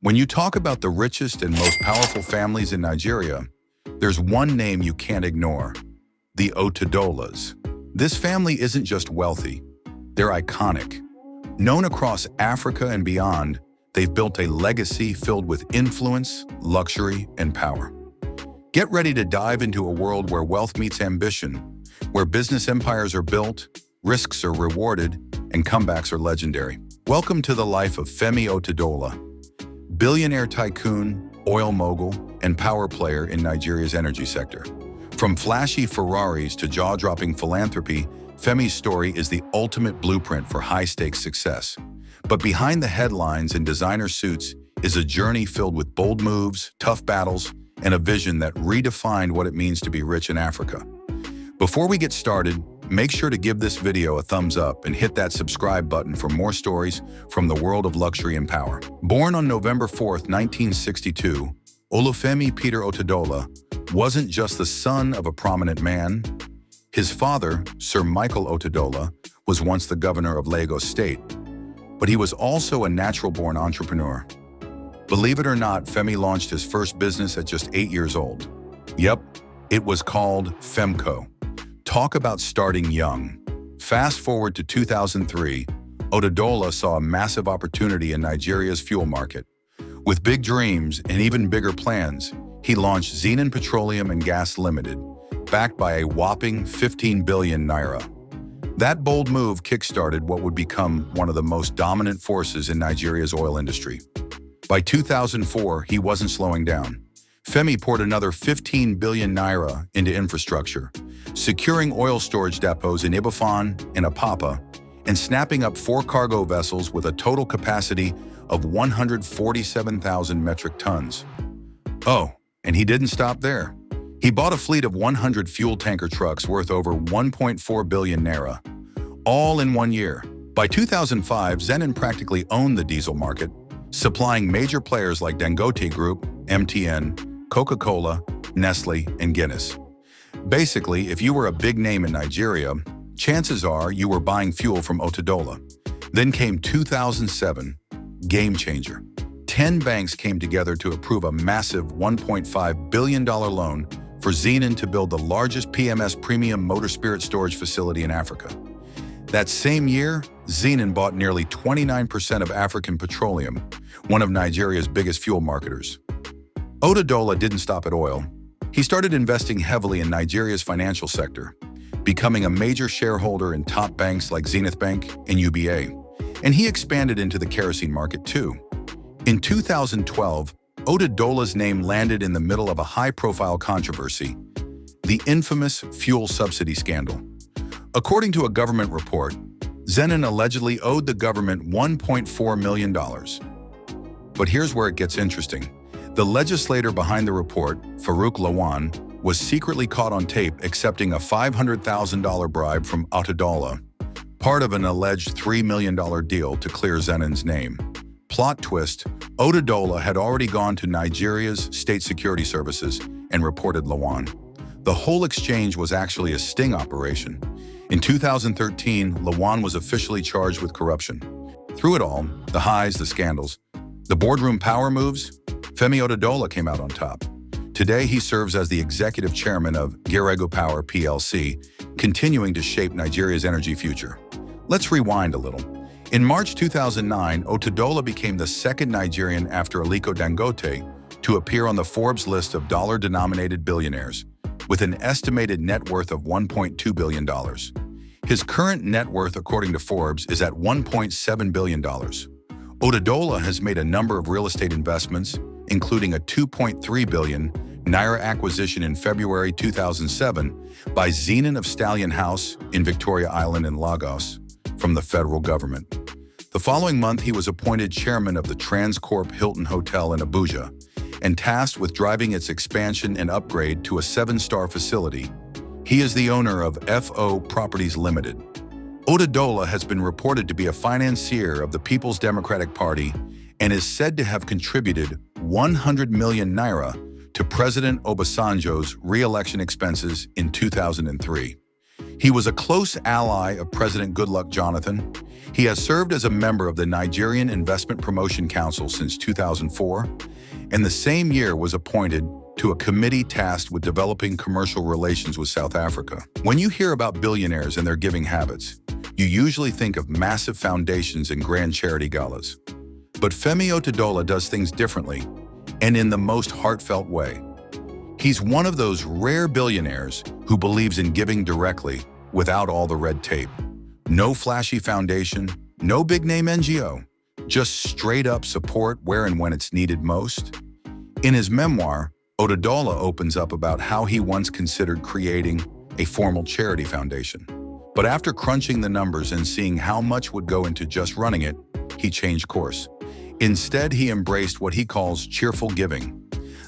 When you talk about the richest and most powerful families in Nigeria, there's one name you can't ignore: the Otedolas. This family isn't just wealthy, they're iconic. Known across Africa and beyond, they've built a legacy filled with influence, luxury, and power. Get ready to dive into a world where wealth meets ambition, where business empires are built, risks are rewarded, and comebacks are legendary. Welcome to the life of Femi Otedola, billionaire tycoon, oil mogul, and power player in Nigeria's energy sector. From flashy Ferraris to jaw-dropping philanthropy, Femi's story is the ultimate blueprint for high-stakes success. But behind the headlines and designer suits is a journey filled with bold moves, tough battles, and a vision that redefined what it means to be rich in Africa. Before we get started, make sure to give this video a thumbs up and hit that subscribe button for more stories from the world of luxury and power. Born on November 4th, 1962, Olufemi Peter Otedola wasn't just the son of a prominent man. His father, Sir Michael Otedola, was once the governor of Lagos State, but he was also a natural-born entrepreneur. Believe it or not, Femi launched his first business at just 8 years old. Yep, it was called Femco. Talk about starting young. Fast forward to 2003, Otedola saw a massive opportunity in Nigeria's fuel market. With big dreams and even bigger plans, he launched Zenon Petroleum and Gas Limited, backed by a whopping 15 billion naira. That bold move kickstarted what would become one of the most dominant forces in Nigeria's oil industry. By 2004, he wasn't slowing down. Femi poured another 15 billion naira into infrastructure, securing oil storage depots in Ibadan and Apapa, and snapping up 4 cargo vessels with a total capacity of 147,000 metric tons. Oh, and he didn't stop there. He bought a fleet of 100 fuel tanker trucks worth over 1.4 billion naira, all in 1 year. By 2005, Zenon practically owned the diesel market, supplying major players like Dangote Group, MTN, Coca-Cola, Nestle, and Guinness. Basically, if you were a big name in Nigeria, chances are you were buying fuel from Otedola. Then came 2007, game changer. 10 banks came together to approve a massive $1.5 billion loan for Zenon to build the largest PMS premium motor spirit storage facility in Africa. That same year, Zenon bought nearly 29% of African Petroleum, one of Nigeria's biggest fuel marketers. Otedola didn't stop at oil. He started investing heavily in Nigeria's financial sector, becoming a major shareholder in top banks like Zenith Bank and UBA. And he expanded into the kerosene market too. In 2012, Otedola's name landed in the middle of a high-profile controversy: the infamous fuel subsidy scandal. According to a government report, Zenon allegedly owed the government $1.4 million. But here's where it gets interesting. The legislator behind the report, Farouk Lawan, was secretly caught on tape accepting a $500,000 bribe from Otedola, part of an alleged $3 million deal to clear Zenon's name. Plot twist: Otedola had already gone to Nigeria's state security services and reported Lawan. The whole exchange was actually a sting operation. In 2013, Lawan was officially charged with corruption. Through it all, the highs, the scandals, the boardroom power moves, Femi Otedola came out on top. Today, he serves as the executive chairman of Geregu Power PLC, continuing to shape Nigeria's energy future. Let's rewind a little. In March 2009, Otedola became the second Nigerian after Aliko Dangote to appear on the Forbes list of dollar-denominated billionaires, with an estimated net worth of $1.2 billion. His current net worth, according to Forbes, is at $1.7 billion. Otedola has made a number of real estate investments, including a 2.3 billion naira acquisition in February 2007 by Zenon of Stallion House in Victoria Island in Lagos from the federal government. The following month, he was appointed chairman of the Transcorp Hilton Hotel in Abuja and tasked with driving its expansion and upgrade to a 7-star facility. He is the owner of FO Properties Limited. Otedola has been reported to be a financier of the People's Democratic Party and is said to have contributed 100 million naira to President Obasanjo's re-election expenses in 2003. He was a close ally of President Goodluck Jonathan. He has served as a member of the Nigerian Investment Promotion Council since 2004, and the same year was appointed to a committee tasked with developing commercial relations with South Africa. When you hear about billionaires and their giving habits, you usually think of massive foundations and grand charity galas. But Femi Otedola does things differently, and in the most heartfelt way. He's one of those rare billionaires who believes in giving directly without all the red tape. No flashy foundation, no big-name NGO, just straight-up support where and when it's needed most. In his memoir, Otedola opens up about how he once considered creating a formal charity foundation. But after crunching the numbers and seeing how much would go into just running it, he changed course. Instead, he embraced what he calls cheerful giving,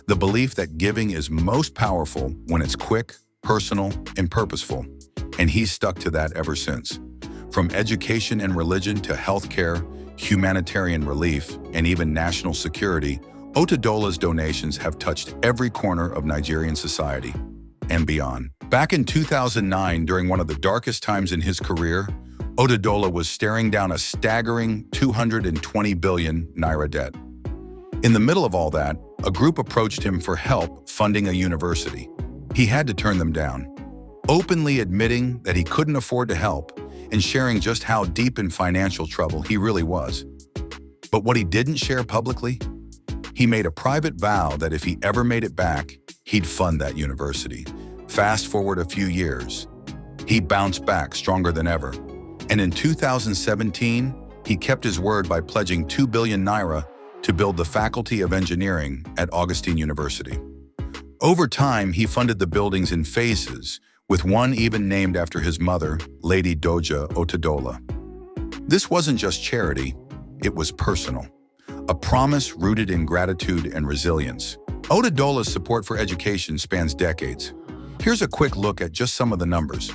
the belief that giving is most powerful when it's quick, personal, and purposeful. And he's stuck to that ever since. From education and religion to healthcare, humanitarian relief, and even national security, Otedola's donations have touched every corner of Nigerian society and beyond. Back in 2009, during one of the darkest times in his career, Otedola was staring down a staggering 220 billion naira debt. In the middle of all that, a group approached him for help funding a university. He had to turn them down, openly admitting that he couldn't afford to help and sharing just how deep in financial trouble he really was. But what he didn't share publicly? He made a private vow that if he ever made it back, he'd fund that university. Fast forward a few years, he bounced back stronger than ever. And in 2017, he kept his word by pledging 2 billion naira to build the Faculty of Engineering at Augustine University. Over time, he funded the buildings in phases, with one even named after his mother, Lady Doja Otedola. This wasn't just charity, it was personal. A promise rooted in gratitude and resilience. Otedola's support for education spans decades. Here's a quick look at just some of the numbers.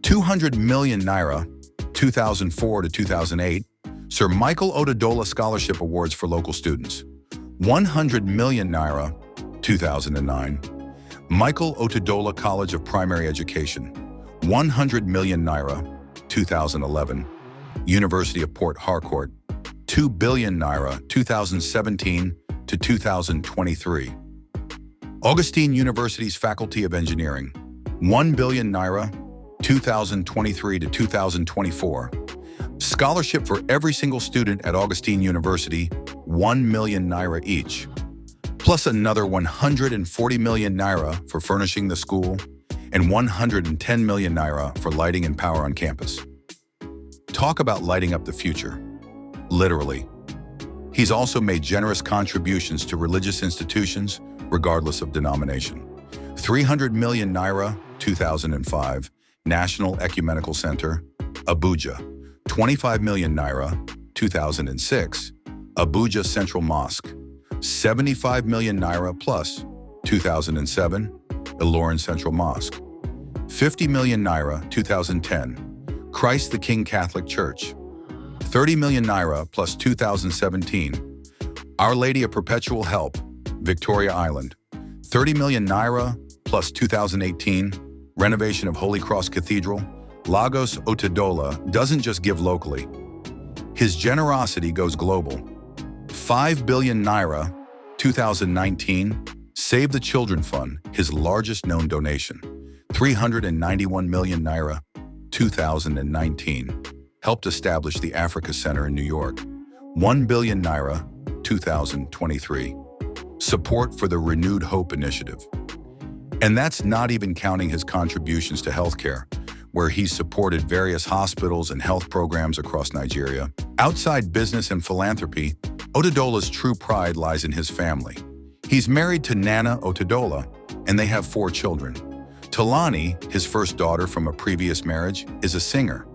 200 million naira, 2004 to 2008, Sir Michael Otedola Scholarship Awards for local students. 100 million naira, 2009, Michael Otedola College of Primary Education. 100 million naira, 2011, University of Port Harcourt. 2 billion naira, 2017 to 2023. Augustine University's Faculty of Engineering. 1 billion naira, 2023 to 2024. Scholarship for every single student at Augustine University, 1 million naira each. Plus another 140 million naira for furnishing the school and 110 million naira for lighting and power on campus. Talk about lighting up the future. Literally. He's also made generous contributions to religious institutions, regardless of denomination. 300 million naira, 2005, National Ecumenical Center, Abuja. 25 million naira, 2006, Abuja Central Mosque. 75 million naira plus, 2007, Ilorin Central Mosque. 50 million naira, 2010, Christ the King Catholic Church. 30 million naira plus 2017, Our Lady of Perpetual Help, Victoria Island. 30 million naira plus 2018, renovation of Holy Cross Cathedral. Lagos Otedola doesn't just give locally. His generosity goes global. 5 billion naira, 2019, Save the Children Fund, his largest known donation. 391 million naira, 2019, helped establish the Africa Center in New York. 1 billion naira, 2023, support for the Renewed Hope Initiative. And that's not even counting his contributions to healthcare, where he's supported various hospitals and health programs across Nigeria. Outside business and philanthropy, Otedola's true pride lies in his family. He's married to Nana Otedola, and they have 4 children. Talani, his first daughter from a previous marriage, is a singer.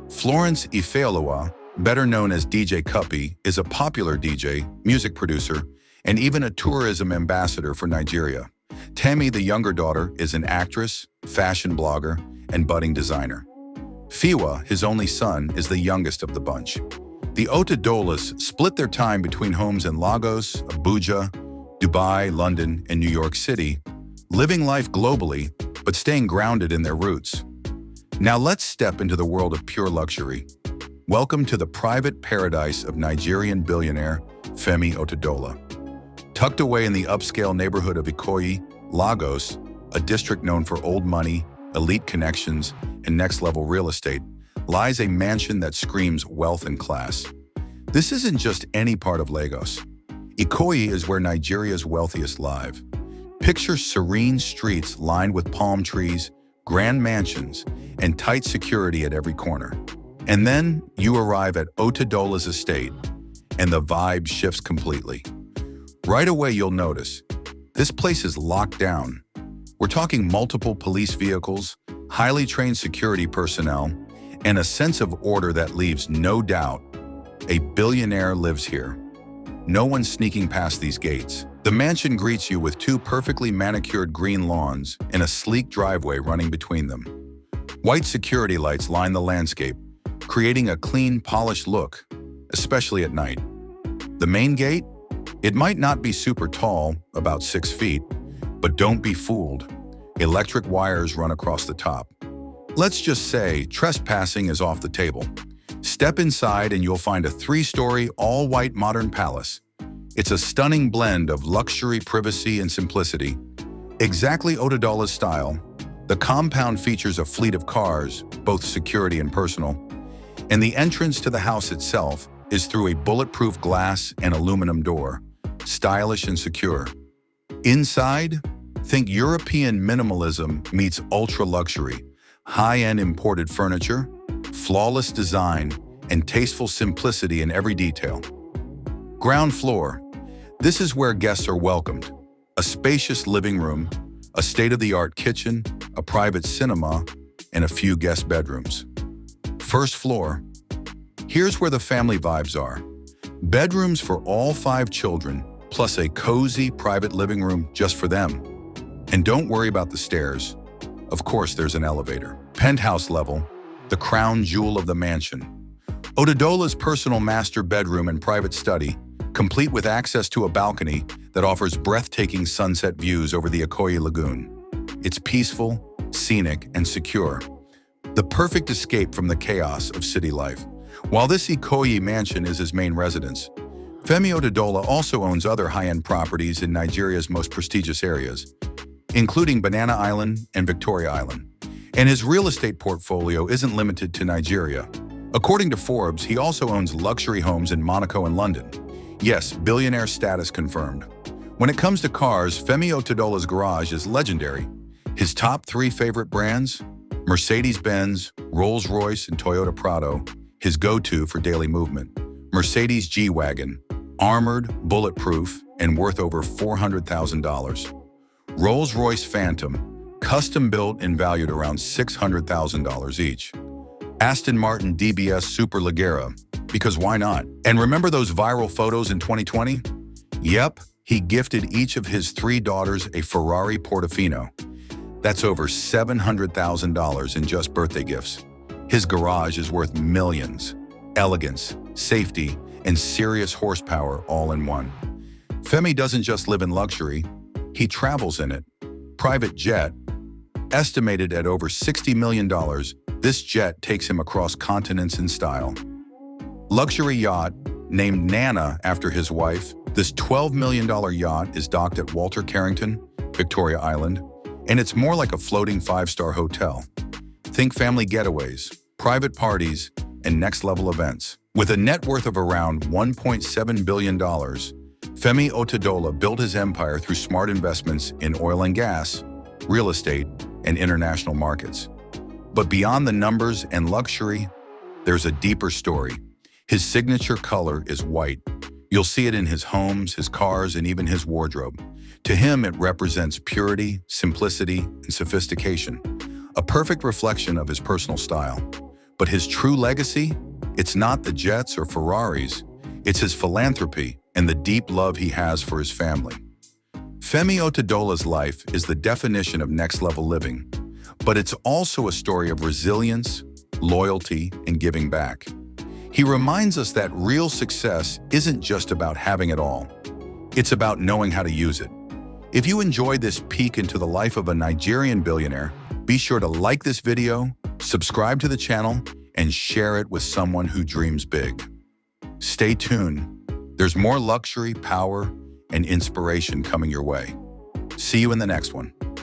Florence Ifeoluwa, better known as DJ Cuppy, is a popular DJ, music producer, and even a tourism ambassador for Nigeria. Temi, the younger daughter, is an actress, fashion blogger, and budding designer. Fewa, his only son, is the youngest of the bunch. The Otedolas split their time between homes in Lagos, Abuja, Dubai, London, and New York City, living life globally, but staying grounded in their roots. Now let's step into the world of pure luxury. Welcome to the private paradise of Nigerian billionaire Femi Otedola. Tucked away in the upscale neighborhood of Ikoyi, Lagos, a district known for old money, elite connections, and next-level real estate, lies a mansion that screams wealth and class. This isn't just any part of Lagos. Ikoyi is where Nigeria's wealthiest live. Picture serene streets lined with palm trees, grand mansions, and tight security at every corner. And then you arrive at Otedola's estate, and the vibe shifts completely. Right away you'll notice, this place is locked down. We're talking multiple police vehicles, highly trained security personnel, and a sense of order that leaves no doubt. A billionaire lives here. No one's sneaking past these gates. The mansion greets you with two perfectly manicured green lawns and a sleek driveway running between them. White security lights line the landscape, creating a clean, polished look, especially at night. The main gate? It might not be super tall, about 6 feet, but don't be fooled. Electric wires run across the top. Let's just say trespassing is off the table. Step inside and you'll find a 3-story, all-white modern palace. It's a stunning blend of luxury, privacy, and simplicity. Exactly Otedola's style, the compound features a fleet of cars, both security and personal, and the entrance to the house itself is through a bulletproof glass and aluminum door, stylish and secure. Inside, think European minimalism meets ultra-luxury, high-end imported furniture, flawless design, and tasteful simplicity in every detail. Ground floor. This is where guests are welcomed. A spacious living room, a state-of-the-art kitchen, a private cinema, and a few guest bedrooms. First floor. Here's where the family vibes are. Bedrooms for all 5 children, plus a cozy private living room just for them. And don't worry about the stairs. Of course, there's an elevator. Penthouse level, the crown jewel of the mansion. Otedola's personal master bedroom and private study, complete with access to a balcony that offers breathtaking sunset views over the Ikoyi Lagoon. It's peaceful, scenic, and secure. The perfect escape from the chaos of city life. While this Ikoyi mansion is his main residence, Femi Otedola also owns other high-end properties in Nigeria's most prestigious areas, including Banana Island and Victoria Island. And his real estate portfolio isn't limited to Nigeria. According to Forbes, he also owns luxury homes in Monaco and London. Yes, billionaire status confirmed. When it comes to cars, Femi Otedola's garage is legendary. His top 3 favorite brands? Mercedes-Benz, Rolls-Royce, and Toyota Prado. His go-to for daily movement. Mercedes G-Wagon, armored, bulletproof, and worth over $400,000. Rolls-Royce Phantom, custom-built and valued around $600,000 each. Aston Martin DBS Superleggera, because why not? And remember those viral photos in 2020? Yep, he gifted each of his 3 daughters a Ferrari Portofino. That's over $700,000 in just birthday gifts. His garage is worth millions. Elegance, safety, and serious horsepower all in one. Femi doesn't just live in luxury, he travels in it. Private jet, estimated at over $60 million, this jet takes him across continents in style. Luxury yacht, named Nana after his wife, this $12 million yacht is docked at Walter Carrington, Victoria Island, and it's more like a floating 5-star hotel. Think family getaways, private parties, and next-level events. With a net worth of around $1.7 billion, Femi Otedola built his empire through smart investments in oil and gas, real estate, and international markets. But beyond the numbers and luxury, there's a deeper story. His signature color is white. You'll see it in his homes, his cars, and even his wardrobe. To him, it represents purity, simplicity, and sophistication, a perfect reflection of his personal style. But his true legacy? It's not the jets or Ferraris. It's his philanthropy and the deep love he has for his family. Femi Otedola's life is the definition of next-level living, but it's also a story of resilience, loyalty, and giving back. He reminds us that real success isn't just about having it all. It's about knowing how to use it. If you enjoyed this peek into the life of a Nigerian billionaire, be sure to like this video, Subscribe to the channel and share it with someone who dreams big. Stay tuned. There's more luxury, power, and inspiration coming your way. See you in the next one.